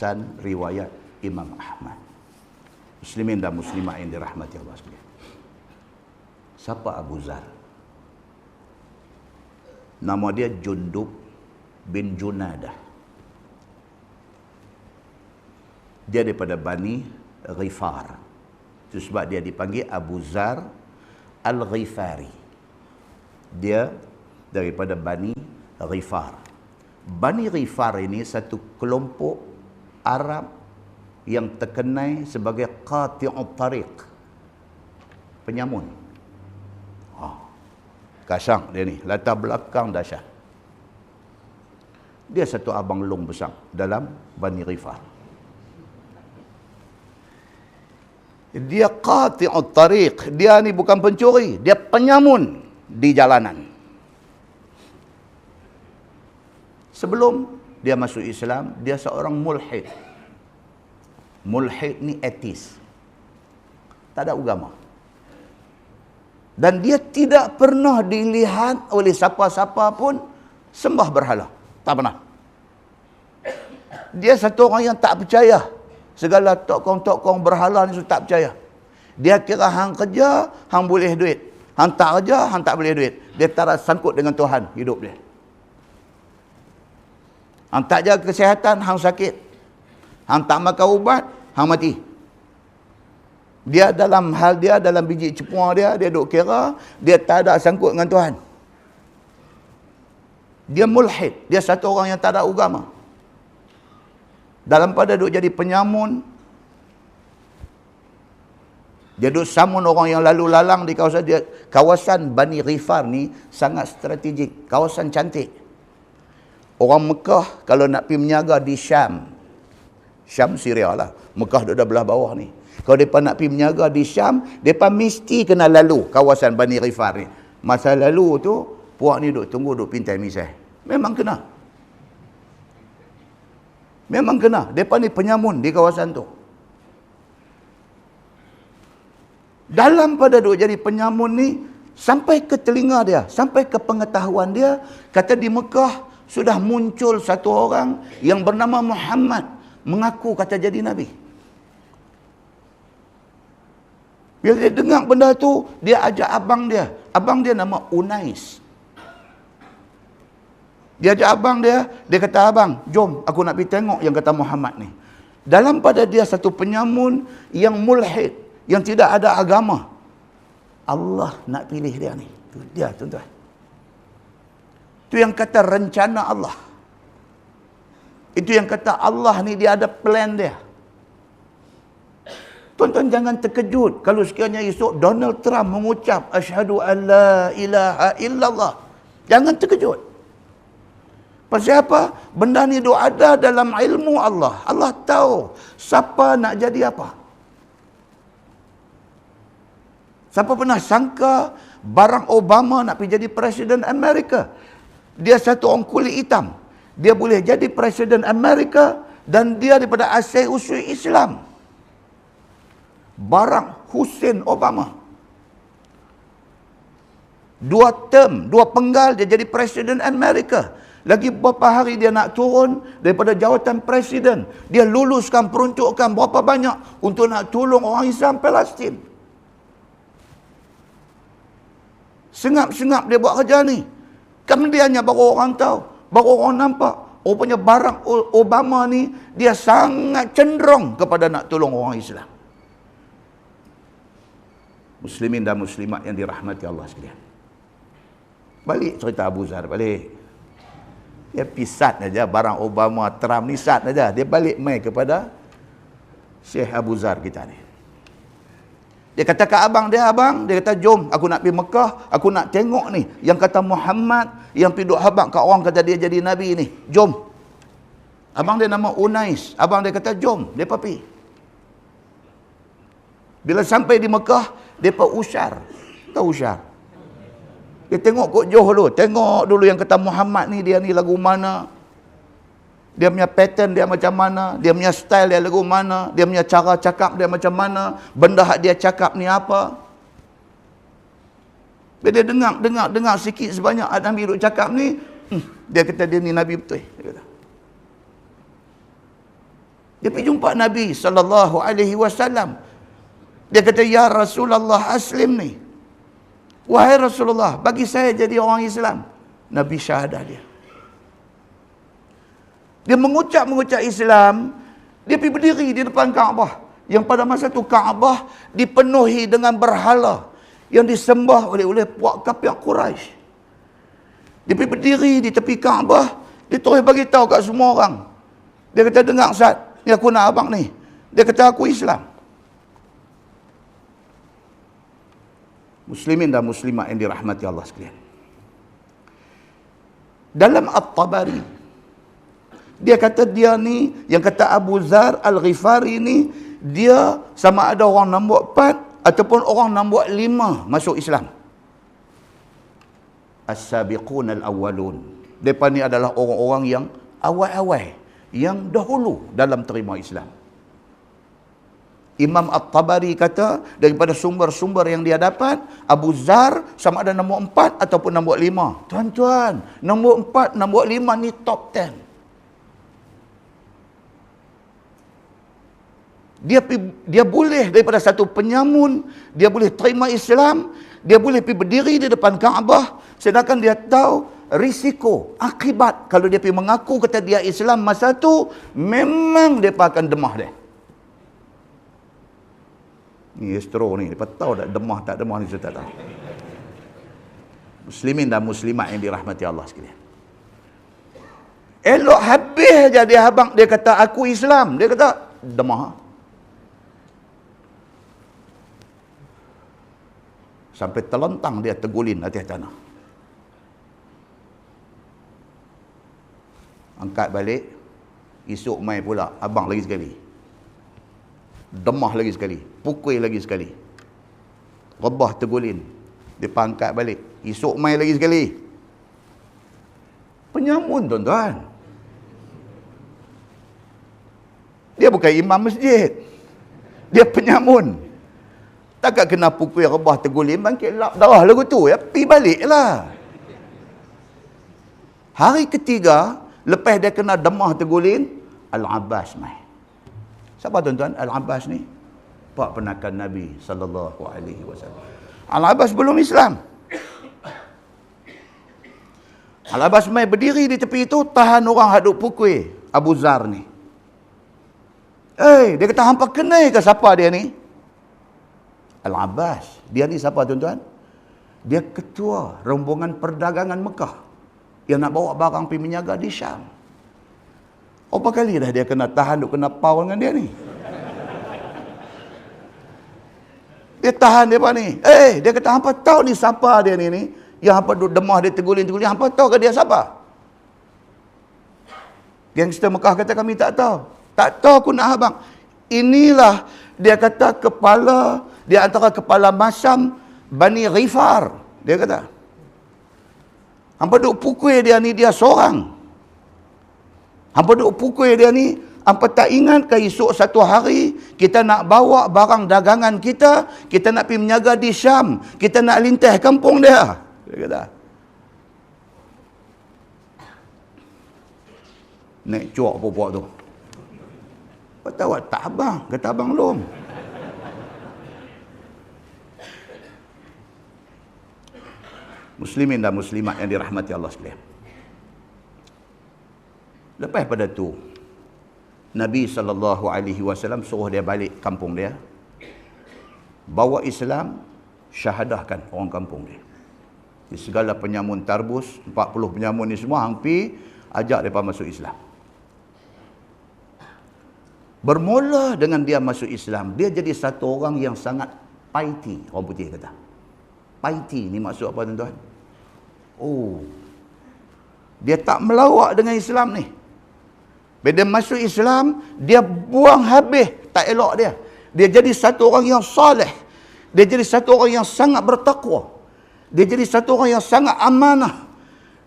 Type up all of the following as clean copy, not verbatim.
Hasan riwayat Imam Ahmad. Muslimin dan muslimat yang dirahmati Allah sekalian. Siapa Abu Zar? Nama dia Jundub bin Junadah. Dia daripada Bani Ghifar. Itu sebab dia dipanggil Abu Zar Al-Ghifari. Dia daripada Bani Ghifar. Bani Ghifar ini satu kelompok Arab yang terkenal sebagai qati'ut tariq, penyamun. Kasang dia ni, latar belakang dahsyat. Dia satu abang long besar dalam Bani Ghifar. Dia qati'ut tariq, dia ni bukan pencuri, dia penyamun di jalanan. Sebelum dia masuk Islam, dia seorang mulhid. Mulhid ni ateis. Tak ada agama. Dan dia tidak pernah dilihat oleh siapa-siapa pun sembah berhala. Tak pernah. Dia satu orang yang tak percaya. Segala tokong-tokong berhala ni tak percaya. Dia kira hang kerja, hang boleh duit. Hang tak kerja, hang tak boleh duit. Dia tak ada sangkut dengan Tuhan hidup dia. Hang tak jaga kesihatan, hang sakit. Hang tak makan ubat, hang mati. Dia dalam hal dia, dalam biji cepuang dia, dia duk kira, dia tak ada sangkut dengan Tuhan. Dia mulhid. Dia satu orang yang tak ada agama. Dalam pada duk jadi penyamun, dia duk samun orang yang lalu lalang di kawasan dia. Kawasan Bani Ghifar ni sangat strategik. Kawasan cantik. Orang Mekah kalau nak pergi menyaga di Syam. Syam Syria lah. Mekah duduk belah bawah ni. Kalau mereka nak pergi menyaga di Syam, mereka mesti kena lalu kawasan Bani Ghifar ni. Masa lalu tu, puak ni duk tunggu, duk pintai misai. Memang kena. Memang kena. Mereka ni penyamun di kawasan tu. Dalam pada duk jadi penyamun ni, sampai ke telinga dia, sampai ke pengetahuan dia, kata di Mekah, sudah muncul satu orang yang bernama Muhammad, mengaku kata jadi Nabi. Bila dia dengar benda tu, dia ajak abang dia. Abang dia nama Unais. Dia ajak abang dia, dia kata, abang, jom aku nak pergi tengok yang kata Muhammad ni. Dalam pada dia satu penyamun yang mulhid, yang tidak ada agama. Allah nak pilih dia ni. Itu dia, tuan-tuan. Itu yang kata rencana Allah. Itu yang kata Allah ni dia ada plan dia. Tuan-tuan jangan terkejut kalau sekiranya esok Donald Trump mengucap asyhadu an la ilaha illallah. Jangan terkejut. Pasal apa? Benda ni duk ada dalam ilmu Allah. Allah tahu siapa nak jadi apa. Siapa pernah sangka Barack Obama nak pergi jadi Presiden Amerika? Dia satu orang kulit hitam. Dia boleh jadi Presiden Amerika dan dia daripada asal usul Islam. Barack Hussein Obama. 2 term, 2 penggal dia jadi Presiden Amerika. Lagi beberapa hari dia nak turun daripada jawatan Presiden. Dia luluskan peruntukan berapa banyak untuk nak tolong orang Islam Palestin. Sengap-sengap dia buat kerja ni. Kemudiannya baru orang tahu, baru orang nampak, rupanya Barack Obama ni dia sangat cenderung kepada nak tolong orang Islam. Muslimin dan muslimat yang dirahmati Allah sekalian. Balik cerita Abu Zar, balik. Dia pisat saja Barack Obama, Trump ni sat saja. Dia balik mai kepada Syekh Abu Zar kita ni. Dia kata ke abang dia, dia kata jom aku nak pergi Mekah, aku nak tengok ni yang kata Muhammad yang pergi duk habaq kat orang kata dia jadi Nabi ni. Jom. Abang dia nama Unais. Abang dia kata jom, depa pergi. Bila sampai di Mekah, depa usyar. Tahu usyar? Dia tengok kok jauh dulu, tengok dulu yang kata Muhammad ni dia ni lagu mana. Dia punya pattern dia macam mana, dia punya style dia lagu mana, dia punya cara cakap dia macam mana, benda hak dia cakap ni apa. Bila dia dengar sikit sebanyak Nabi duk cakap ni, dia kata dia ni Nabi betul. Dia kata. Dia pergi jumpa Nabi SAW. Dia kata, ya Rasulullah, aslim ni. Wahai Rasulullah, bagi saya jadi orang Islam. Nabi syahadah dia. Dia mengucap Islam. Dia pergi berdiri di depan Kaabah. Yang pada masa itu Kaabah dipenuhi dengan berhala yang disembah oleh puak kafir Quraisy. Dia pergi berdiri di tepi Kaabah. Dia terus bagi tahu kat semua orang. Dia kata, dengar Ustaz, ni aku nak abang ni. Dia kata, aku Islam. Muslimin dan muslimat yang dirahmati Allah sekalian. Dalam At-Tabari, dia kata dia ni, yang kata Abu Dzar Al-Ghifari ni, dia sama ada orang nombor 4 ataupun orang nombor 5 masuk Islam. As-sabiqun al-awwalun. Mereka ni adalah orang-orang yang awal-awal, yang dahulu dalam terima Islam. Imam At-Tabari kata, daripada sumber-sumber yang dia dapat, Abu Dzar sama ada nombor 4 ataupun nombor 5. Tuan-tuan, nombor 4, nombor 5 ni top 10. Dia boleh daripada satu penyamun, dia boleh terima Islam, dia boleh pergi berdiri di depan Kaabah, sedangkan dia tahu risiko, akibat kalau dia pergi mengaku kata dia Islam masa tu, memang dia akan demah dia. Ni estro ni, dia tahu tak demah tak demah ni, saya tak tahu. Muslimin dan muslimat yang dirahmati Allah sekalian. Elok habis je dia abang, dia kata aku Islam, dia kata demah. Sampai terlentang dia tergulin atas tanah. Angkat balik, esok mai pula, abang lagi sekali. Demah lagi sekali, pukul lagi sekali. Rebah tergulin. Dia angkat balik, esok mai lagi sekali. Penyamun tuan-tuan. Dia bukan imam masjid. Dia penyamun. Takkan kena pukul rebah tergulin, bangkit lap darah lagu tu, ya, pergi baliklah. Hari ketiga, lepas dia kena demah tergulin, Al-Abbas mai. Siapa tuan-tuan Al-Abbas ni? Pak penakan Nabi SAW. Al-Abbas belum Islam. Al-Abbas mai berdiri di tepi itu, tahan orang haduk pukul Abu Dzar ni. Dia kata, hampa kenal ke siapa dia ni? Al-Abbas. Dia ni siapa tuan-tuan? Dia ketua rombongan perdagangan Mekah yang nak bawa barang pergi menyaga di Syam. Berapa kali dah dia kena tahan, kena pau dengan dia ni? Dia tahan dia apa ni? Dia kata, hampa tahu ni siapa dia ni? Yang hampa duduk demah dia tergulin-tergulin, hampa tahu ke dia siapa? Gangster Mekah kata, kami tak tahu. Tak tahu aku nak abang. Inilah, dia kata, kepala, dia antara kepala masam Bani Ghifar. Dia kata, hampa duk pukul dia ni, dia seorang. Hampa duk pukul dia ni, hampa tak ingat ke esok satu hari, kita nak bawa barang dagangan kita, kita nak pergi menyaga di Syam, kita nak lintas kampung dia. Dia kata. Naik cuak puak tu. Kata awak tak abang? Kata abang belum. Muslimin dan muslimat yang dirahmati Allah sekalian. Lepas pada tu, Nabi SAW suruh dia balik kampung dia. Bawa Islam, syahadahkan orang kampung dia. Di segala penyamun tarbus, 40 penyamun ni semua hampir ajak mereka masuk Islam. Bermula dengan dia masuk Islam, dia jadi satu orang yang sangat piety, orang putih kata. Piety ni maksud apa tuan-tuan? Dia tak melawak dengan Islam ni. Bila masuk Islam, dia buang habis tak elok dia. Dia jadi satu orang yang soleh. Dia jadi satu orang yang sangat bertakwa. Dia jadi satu orang yang sangat amanah.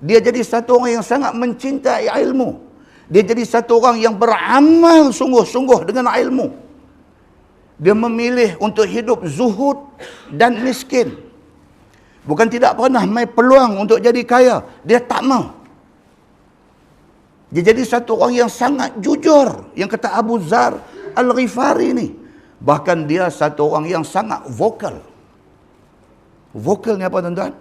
Dia jadi satu orang yang sangat mencintai ilmu. Dia jadi satu orang yang beramal sungguh-sungguh dengan ilmu. Dia memilih untuk hidup zuhud dan miskin. Bukan tidak pernah mai peluang untuk jadi kaya. Dia tak mau. Dia jadi satu orang yang sangat jujur. Yang kata Abu Zar Al-Ghifari ni. Bahkan dia satu orang yang sangat vokal. Vokal ni apa tuan-tuan?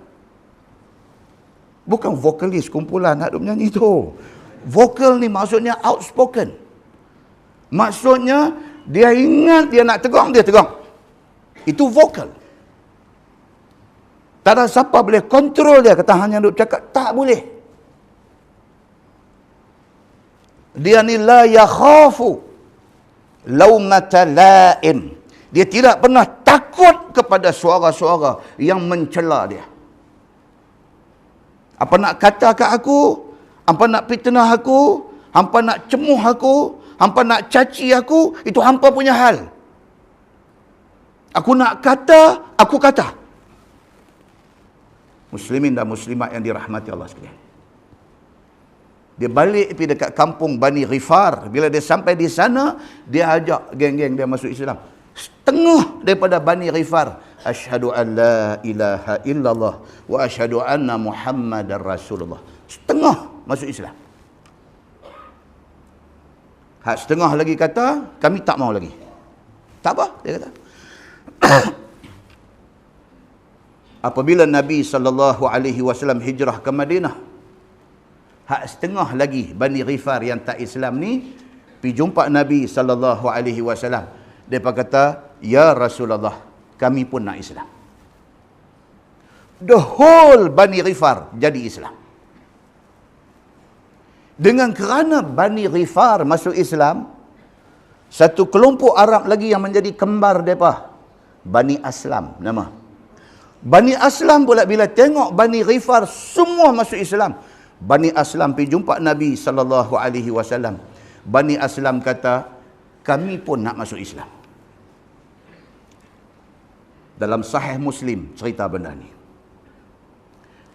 Bukan vokalis kumpulan nak menyanyi tu. Vokal ni maksudnya outspoken. Maksudnya dia ingat dia nak tegang, dia tegang. Itu vokal. Tak ada siapa boleh kontrol dia. Kata hanya duk cakap, tak boleh. Dia ni la yakhafu laumata la'im. Dia tidak pernah takut kepada suara-suara yang mencela dia. Apa nak kata kat aku, apa nak fitnah aku, hampa nak cemuh aku, hampa nak caci aku, itu hampa punya hal. Aku nak kata, aku kata. Muslimin dan muslimat yang dirahmati Allah sekalian. Dia balik pergi dekat kampung Bani Ghifar. Bila dia sampai di sana, dia ajak geng-geng dia masuk Islam. Setengah daripada Bani Ghifar, asyhadu an la ilaha illallah wa asyhadu anna Muhammadar Rasulullah. Setengah masuk Islam. Hak setengah lagi kata, kami tak mau lagi. Tak apa, dia kata. Apabila Nabi SAW hijrah ke Madinah, hak setengah lagi Bani Ghifar yang tak Islam ni pergi jumpa Nabi SAW. Mereka kata, ya Rasulullah, kami pun nak Islam. The whole Bani Ghifar jadi Islam. Dengan kerana Bani Ghifar masuk Islam, satu kelompok Arab lagi yang menjadi kembar mereka, Bani Aslam nama. Bani Aslam pula bila tengok Bani Ghifar semua masuk Islam, Bani Aslam pergi jumpa Nabi SAW. Bani Aslam kata, kami pun nak masuk Islam. Dalam Sahih Muslim cerita benda ni.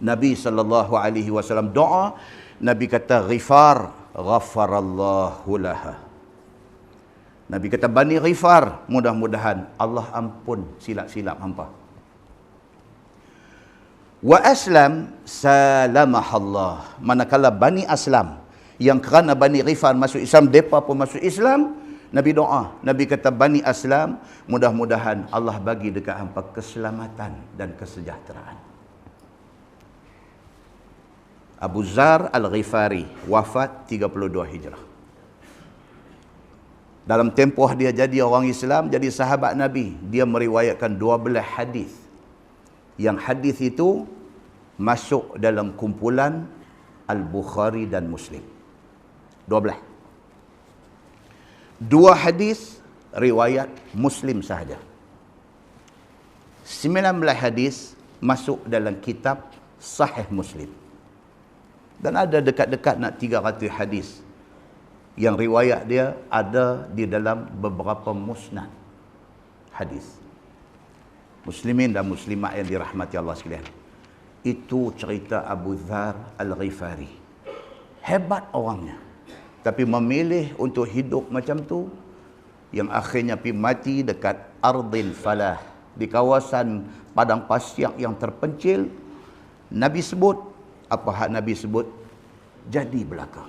Nabi SAW doa, Nabi kata, Ghifar ghafarallahu laha. Nabi kata, Bani Ghifar, mudah-mudahan Allah ampun silap-silap hampa. Wa aslam salamahallah. Manakala Bani Aslam, yang kerana Bani Ghifar masuk Islam, mereka pun masuk Islam, Nabi doa. Nabi kata, Bani Aslam, mudah-mudahan Allah bagi dekat hampa keselamatan dan kesejahteraan. Abu Zar Al-Ghifari wafat 32 Hijrah. Dalam tempoh dia jadi orang Islam, jadi sahabat Nabi, dia meriwayatkan 12 hadis. Yang hadis itu masuk dalam kumpulan Al-Bukhari dan Muslim. 12. 2 hadis riwayat Muslim sahaja. 19 hadis masuk dalam kitab Sahih Muslim. Dan ada dekat-dekat nak 300 hadis yang riwayat dia ada di dalam beberapa musnad hadis. Muslimin dan muslimat yang dirahmati Allah sekalian. Itu cerita Abu Zar Al-Ghifari. Hebat orangnya. Tapi memilih untuk hidup macam tu, yang akhirnya pergi mati dekat Ardil Falah, di kawasan padang pasir yang terpencil. Nabi sebut, apa hak Nabi sebut, jadi belaka.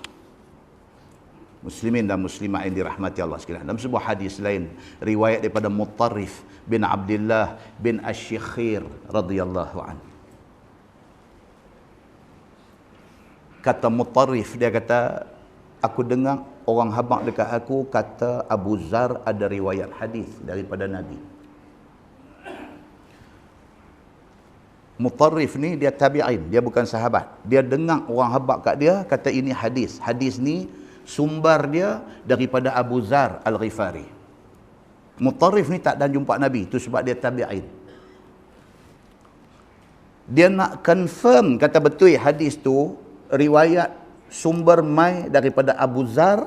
Muslimin dan muslimat yang dirahmati Allah sekalian. Dalam sebuah hadis lain, riwayat daripada Mutarrif bin Abdullah bin Asy-Syikhir radhiyallahu anhu. Kata Mutarrif, dia kata, aku dengar orang habaq dekat aku kata Abu Zar ada riwayat hadis daripada Nabi. Mutarrif ni dia tabi'in, dia bukan sahabat. Dia dengar orang habaq kat dia kata ini hadis. Hadis ni sumber dia daripada Abu Zar Al-Ghifari. Mutarrif ni tak dan jumpa Nabi, tu sebab dia tabi'in. Dia nak confirm kata betul hadis tu riwayat sumber mai daripada Abu Zar.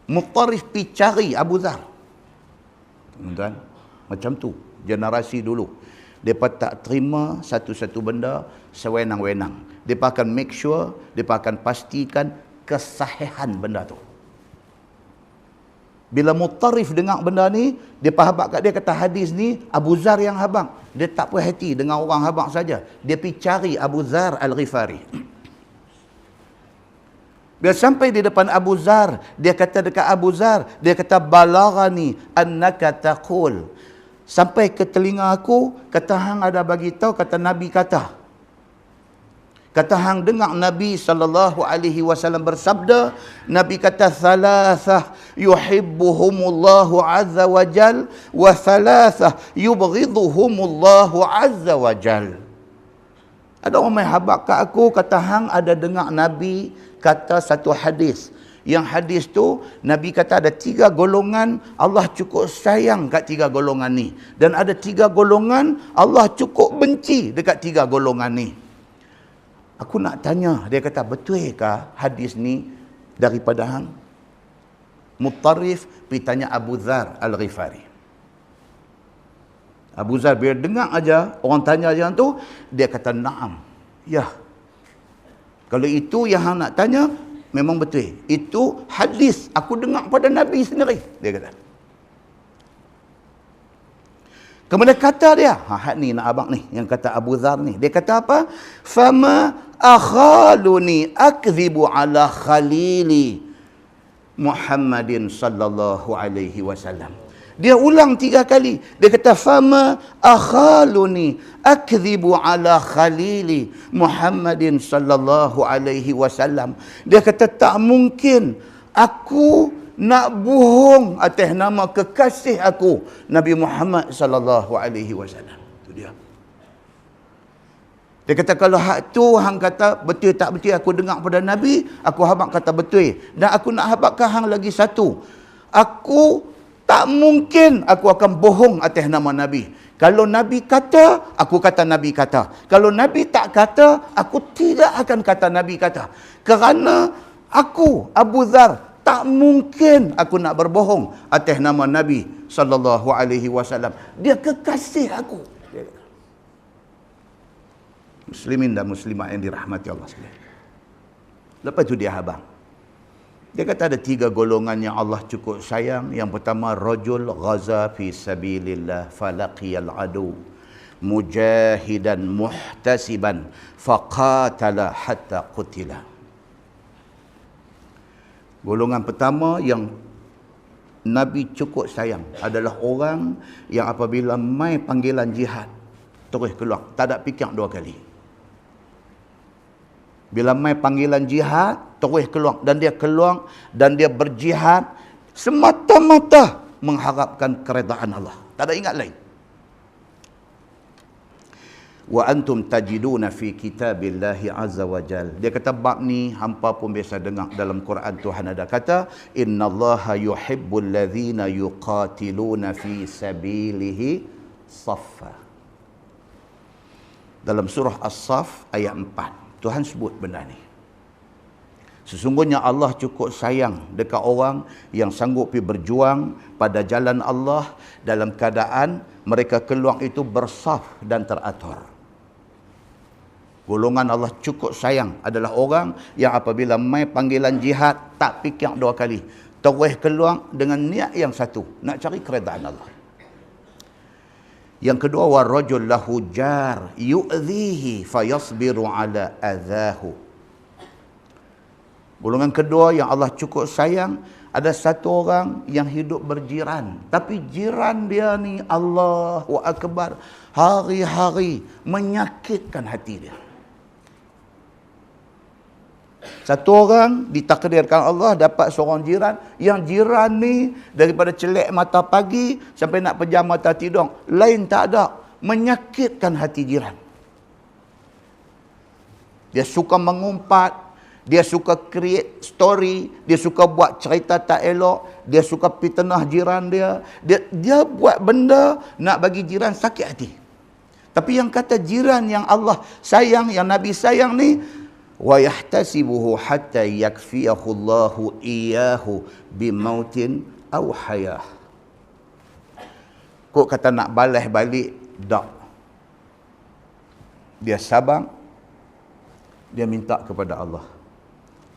Mutarrif pi cari Abu Zar. Tuan-tuan, macam tu generasi dulu. Mereka tak terima satu-satu benda sewenang-wenang. Mereka akan make sure, mereka akan pastikan kesahihan benda tu. Bila Mutarrif dengar benda ni, dia habaq kat dia kata hadis ni Abu Zar yang habaq. Dia tak puas hati dengan orang habaq saja. Dia pergi cari Abu Zar Al-Ghifari. Bila sampai di depan Abu Zar, dia kata dekat Abu Zar, dia kata balaghani annaka taqul. Sampai ke telinga aku, kata hang ada bagi tahu, kata Nabi kata. Kata hang dengar Nabi SAW bersabda, Nabi kata thalathah yuhibbuhumullahu azza wa jal wa thalathah yubghidhuhumullahu azza wa jal. Ada orang main habak kat aku, kata hang ada dengar Nabi kata satu hadis. Yang hadis tu, Nabi kata ada 3 golongan, Allah cukup sayang kat 3 golongan ni. Dan ada 3 golongan, Allah cukup benci dekat 3 golongan ni. Aku nak tanya, dia kata, betulkah hadis ni daripada hang? Mutarrif pergi tanya Abu Zar Al-Ghifari. Abu Zar bila dengar aja orang tanya yang tu, dia kata na'am. Ya. Kalau itu yang hang nak tanya, memang betul. Itu hadis aku dengar pada Nabi sendiri, dia kata. Kemudian kata dia, had ni nak abang ni, yang kata Abu Zar ni. Dia kata apa? Fama akhaluni akzibu ala khalili Muhammadin sallallahu alaihi wasallam. Dia ulang 3 kali. Dia kata, fama akhaluni akzibu ala khalili Muhammadin sallallahu alaihi wasallam. Dia kata, tak mungkin aku nak bohong atas nama kekasih aku, Nabi Muhammad sallallahu alaihi wasallam. Itu dia. Dia kata, kalau hak tu hang kata betul tak betul, aku dengar pada Nabi, aku habaq kata betul. Dan aku nak habaqkan hang lagi satu. Aku tak mungkin aku akan bohong atas nama Nabi. Kalau Nabi kata, aku kata Nabi kata. Kalau Nabi tak kata, aku tidak akan kata Nabi kata. Kerana aku, Abu Zar, tak mungkin aku nak berbohong atas nama Nabi sallallahu alaihi wasallam. Dia kekasih aku. Muslimin dan muslimat yang dirahmati Allah sekalian. Lepas tu dia habang. Dia kata ada 3 golongan yang Allah cukup sayang. Yang pertama, rajul ghaza fi sabilillah falaqiyal adu mujahidan muhtasiban faqatala hatta qutila. Golongan pertama yang Nabi cukup sayang adalah orang yang apabila mai panggilan jihad terus keluar, tak ada fikir 2 kali. Bila mai panggilan jihad, terus keluar. Dan dia keluar dan dia berjihad semata-mata mengharapkan keredaan Allah. Tak ada ingat lain. Wa antum tajiduna fi kitabillahi azza wa jal. Dia kata bab ni hampa pun biasa dengar dalam Quran. Tuhan ada kata, innallaha yuhibbul ladzina yuqatiluna fi sabilihi saffa. Dalam surah As-Saff ayat 4. Tuhan sebut benda ni. Sesungguhnya Allah cukup sayang dekat orang yang sanggup pergi berjuang pada jalan Allah dalam keadaan mereka keluar itu bersaf dan teratur. Golongan Allah cukup sayang adalah orang yang apabila mai panggilan jihad tak fikir 2 kali. Terus keluar dengan niat yang satu, nak cari keredaan Allah. Yang kedua, warajul lahu jar yu'dhihi fayasbiru ala adhahu. Golongan kedua yang Allah cukup sayang, ada satu orang yang hidup berjiran, tapi jiran dia ni Allahu akbar, hari-hari menyakitkan hati dia. Satu orang ditakdirkan Allah dapat seorang jiran, yang jiran ni daripada celek mata pagi sampai nak pejam mata tidur, lain tak ada, menyakitkan hati jiran. Dia suka mengumpat, dia suka create story, dia suka buat cerita tak elok, dia suka fitnah jiran dia. Dia buat benda nak bagi jiran sakit hati. Tapi yang kata jiran yang Allah sayang, yang Nabi sayang ni, wa yahtasibuhu hatta yakfiyahu Allahu iyyahu bimautin aw hayah. Kok kata nak balas balik, tak. Dia sabar, dia minta kepada Allah.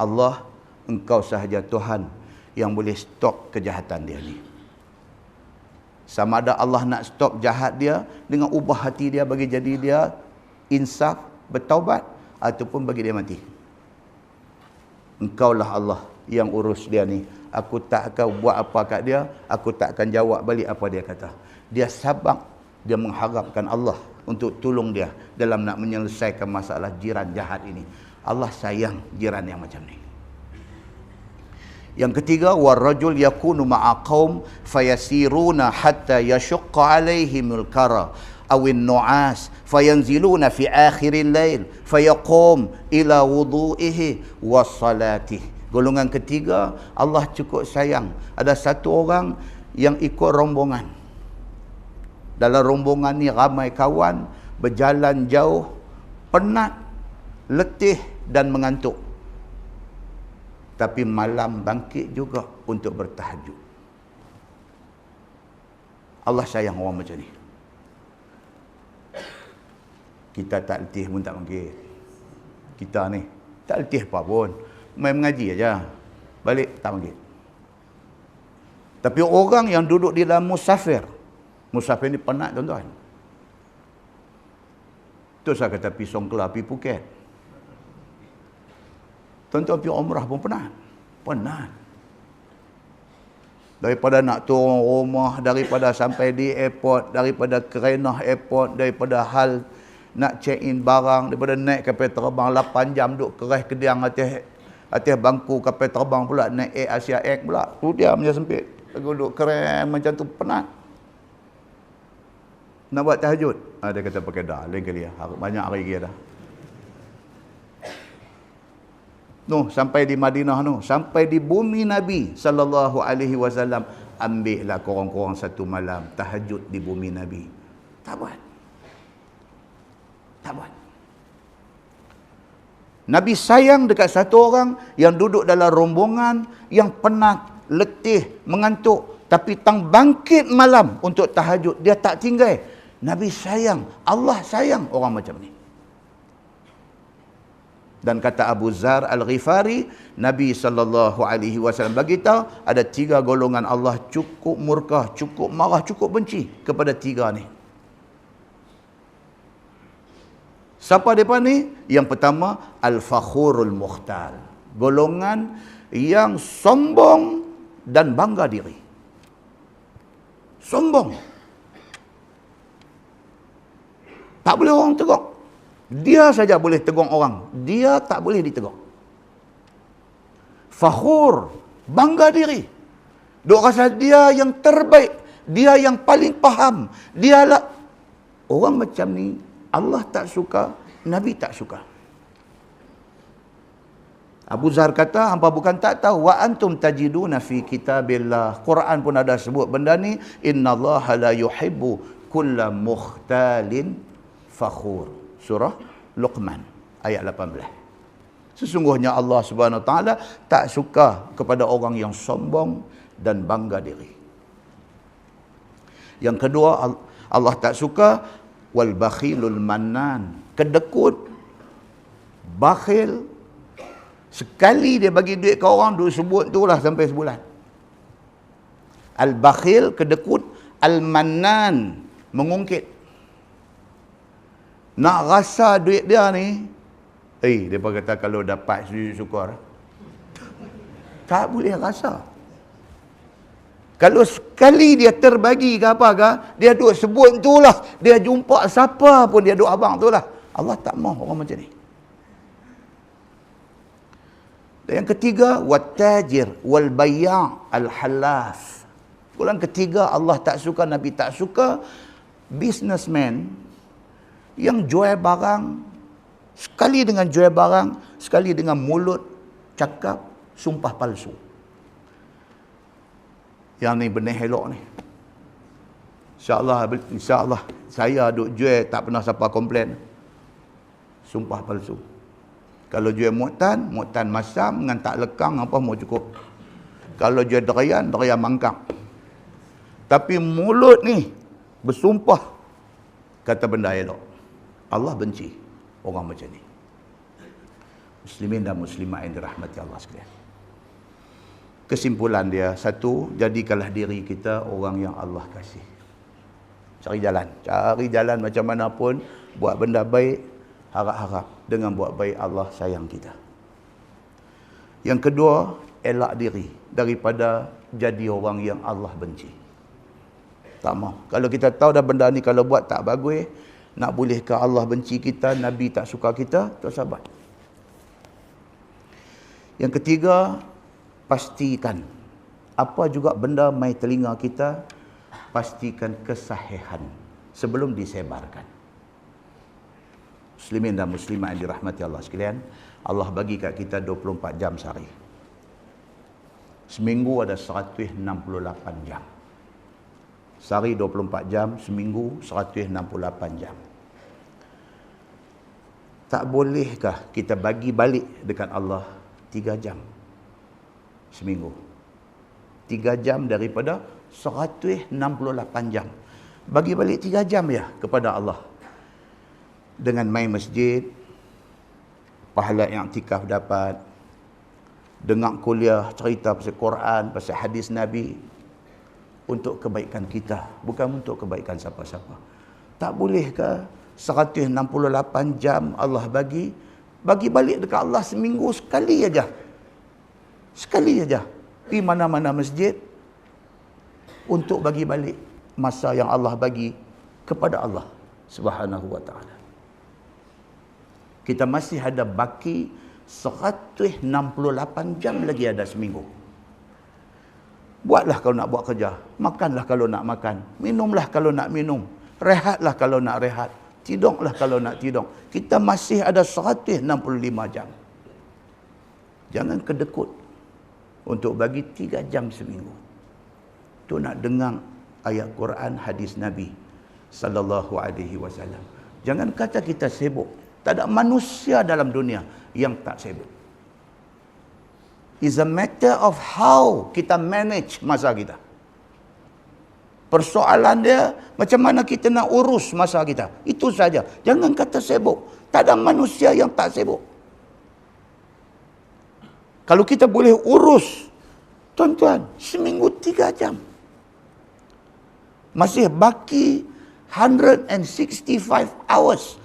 Allah, engkau sahaja Tuhan yang boleh stop kejahatan dia ni. Sama ada Allah nak stop jahat dia dengan ubah hati dia bagi jadi dia insaf, bertaubat, ataupun bagi dia mati. engkaulah Allah yang urus dia ni. Aku tak akan buat apa kat dia, aku tak akan jawab balik apa dia kata. Dia sabar, dia mengharapkan Allah untuk tolong dia dalam nak menyelesaikan masalah jiran jahat ini. Allah sayang jiran yang macam ni. Yang ketiga, warajul yakunu ma'a qaum fayasiruna hatta yashqa alaihimul kara awin nu'as fayanziluna fi akhiril lail fayaqum ila wudu'ihi wa salatih. Golongan ketiga, Allah cukup sayang. Ada satu orang yang ikut rombongan. Dalam rombongan ni ramai kawan, berjalan jauh, penat, letih dan mengantuk. Tapi malam bangkit juga untuk bertahajud. Allah sayang orang macam ni. Kita tak letih pun tak bangkit. Kita ni tak letih apa pun, main mengaji aja, balik tak bangkit. Tapi orang yang duduk di dalam musafir ni penat tuan-tuan. Tu saya kata pergi Songkla, pergi Phuket. Tuan-tuan pergi umrah pun penat. Daripada nak turun rumah, daripada sampai di airport, daripada Kerenah airport, daripada hal nak check in barang, daripada naik kapal terbang 8 jam duduk keras kediang atas bangku kapal terbang pula, naik Air Asia X pula. Tu dia macam sempit. Aku duduk keren macam tu, penat. Nak buat tahajud, dia kata pakai dah, lain kali lah. Banyak hari lagi dah. Sampai di Madinah sampai di bumi Nabi sallallahu alaihi wasallam, ambillah korang-korang satu malam tahajud di bumi Nabi. Tak buat. Nabi sayang dekat satu orang yang duduk dalam rombongan yang penat, letih, mengantuk, tapi tang bangkit malam untuk tahajud, dia tak tinggal. Nabi sayang, Allah sayang orang macam ni. Dan kata Abu Zar Al-Ghifari, Nabi SAW beritahu ada 3 golongan Allah cukup murka, cukup marah, cukup benci kepada 3 ni. Siapa mereka ni? Yang pertama, Al-Fakhurul Mukhtal. Golongan yang sombong dan bangga diri. Sombong. Tak boleh orang tegur. Dia saja boleh tegur orang. Dia tak boleh ditegur. Fakhur, bangga diri. Duk rasa dia yang terbaik. Dia yang paling faham. Dialah. Orang macam ni, Allah tak suka, Nabi tak suka. Abu Zar kata, hampa bukan tak tahu, wa antum tajiduna fi kitabillah. Quran pun ada sebut benda ni, innallaha la yuhibbu kulla mukhtalin fakhur. Surah Luqman ayat 18. Sesungguhnya Allah Subhanahu Wa Taala tak suka kepada orang yang sombong dan bangga diri. Yang kedua, Allah tak suka wal bakhilul mannan, kedekut, bakhil. Sekali dia bagi duit ke orang, duit sebut tu lah sampai sebulan. Al-bakhil, kedekut. Al-mannan, mengungkit. Nak rasa duit dia ni, dia kata kalau dapat sujud syukur. Tak boleh rasa. Kalau sekali dia terbagi ke apa ke, dia duk sebut tu lah. Dia jumpa siapa pun dia duk abang tu lah. Allah tak mahu orang macam ni. Dan yang ketiga, wattajir wal bayya' al halaf. Golongan ketiga Allah tak suka, Nabi tak suka, businessman yang jual barang, sekali dengan jual barang, sekali dengan mulut cakap sumpah palsu. Yang ni benih elok ni. InsyaAllah saya duk jual tak pernah siapa komplain. Sumpah palsu. Kalau jual muktan masam dengan tak lekang apa mau cukup. Kalau jual derian mangkang. Tapi mulut ni bersumpah kata benda elok. Allah benci orang macam ni. Muslimin dan muslimat yang dirahmati Allah sekalian. Kesimpulan dia, satu, jadikanlah diri kita orang yang Allah kasih. Cari jalan macam mana pun, buat benda baik, harap-harap dengan buat baik Allah sayang kita. Yang kedua, elak diri daripada jadi orang yang Allah benci. Tak mau. Kalau kita tahu dah benda ni kalau buat tak bagus, nak bolehkah Allah benci kita, Nabi tak suka kita, tak sabar. Yang ketiga, pastikan apa juga benda mai telinga kita, pastikan kesahihan sebelum disebarkan. Muslimin dan muslimat yang dirahmati Allah sekalian, Allah bagi kat kita 24 jam sehari. Seminggu ada 168 jam. Sehari 24 jam, seminggu 168 jam. Tak bolehkah kita bagi balik dekat Allah 3 jam seminggu? 3 jam daripada 168 jam. Bagi balik 3 jam ya kepada Allah. Dengan main masjid, pahala i'tikaf dapat, dengar kuliah, cerita pasal Quran, pasal hadis Nabi, untuk kebaikan kita, bukan untuk kebaikan siapa-siapa. Tak bolehkah 168 jam Allah bagi balik dekat Allah seminggu sekali aja. Sekali aja. Pergi mana-mana masjid untuk bagi balik masa yang Allah bagi kepada Allah Subhanahu wa taala. Kita masih ada baki 168 jam lagi ada seminggu. Buatlah kalau nak buat kerja, makanlah kalau nak makan, minumlah kalau nak minum, rehatlah kalau nak rehat, tidurlah kalau nak tidur. Kita masih ada 165 jam. Jangan kedekut untuk bagi 3 jam seminggu. Tu nak dengar ayat Quran, hadis Nabi sallallahu alaihi wasallam. Jangan kata kita sibuk. Tak ada manusia dalam dunia yang tak sibuk. It's a matter of how kita manage masa kita. Persoalan dia macam mana kita nak urus masa kita. Itu saja. Jangan kata sibuk. Tak ada manusia yang tak sibuk. Kalau kita boleh urus, tuan-tuan, seminggu 3 jam. Masih baki 165 hours